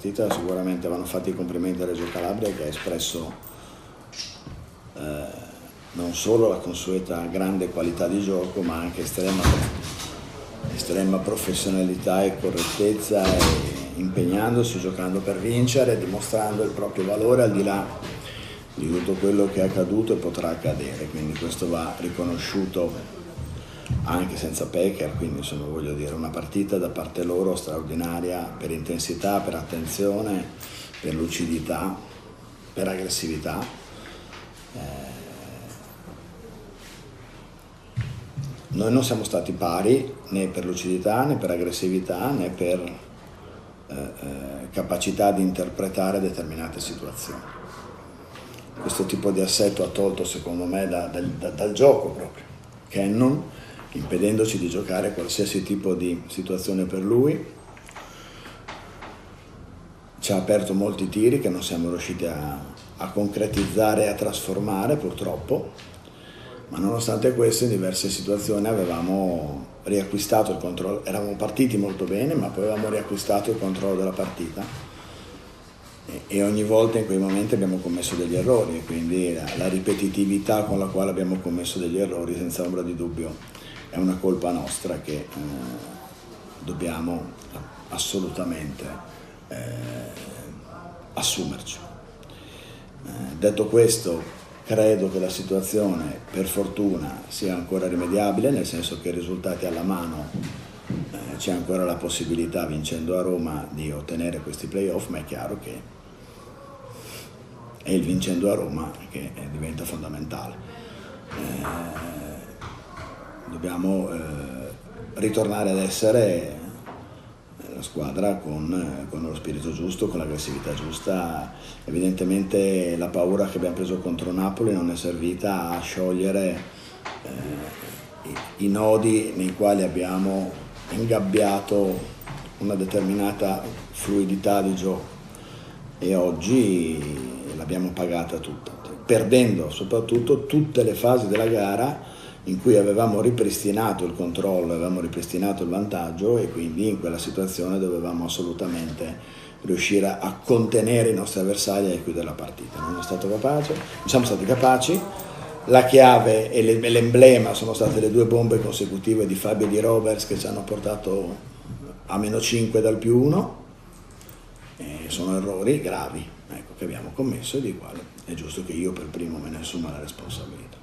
Sicuramente vanno fatti i complimenti a Reggio Calabria, che ha espresso non solo la consueta grande qualità di gioco, ma anche estrema professionalità e correttezza, e impegnandosi, giocando per vincere, dimostrando il proprio valore al di là di tutto quello che è accaduto e potrà accadere. Quindi questo va riconosciuto anche senza Pecker, quindi insomma, voglio dire, una partita da parte loro straordinaria per intensità, per attenzione, per lucidità, per aggressività. Noi non siamo stati pari né per lucidità, né per aggressività, né per capacità di interpretare determinate situazioni. Questo tipo di assetto ha tolto, secondo me, dal gioco proprio Cannon, impedendoci di giocare qualsiasi tipo di situazione per lui. Ci ha aperto molti tiri che non siamo riusciti a concretizzare e a trasformare, purtroppo, ma nonostante questo in diverse situazioni avevamo riacquistato il controllo. Eravamo partiti molto bene, ma poi avevamo riacquistato il controllo della partita e ogni volta in quei momenti abbiamo commesso degli errori, e quindi la ripetitività con la quale abbiamo commesso degli errori, senza ombra di dubbio, è una colpa nostra che dobbiamo assolutamente assumerci. Detto questo, credo che la situazione, per fortuna, sia ancora rimediabile, nel senso che i risultati alla mano, c'è ancora la possibilità, vincendo a Roma, di ottenere questi playoff, ma è chiaro che è il vincendo a Roma che diventa fondamentale. Dobbiamo ritornare ad essere la squadra con lo spirito giusto, con l'aggressività giusta. Evidentemente la paura che abbiamo preso contro Napoli non è servita a sciogliere i nodi nei quali abbiamo ingabbiato una determinata fluidità di gioco, e oggi l'abbiamo pagata tutta, perdendo soprattutto tutte le fasi della gara in cui avevamo ripristinato il controllo, avevamo ripristinato il vantaggio, e quindi in quella situazione dovevamo assolutamente riuscire a contenere i nostri avversari e a chiudere la partita. Non siamo stati capaci. La chiave e l'emblema sono state le due bombe consecutive di Fabio e di Roberts, che ci hanno portato a -5 dal +1, e sono errori gravi, ecco, che abbiamo commesso, e di quali è giusto che io per primo me ne assuma la responsabilità.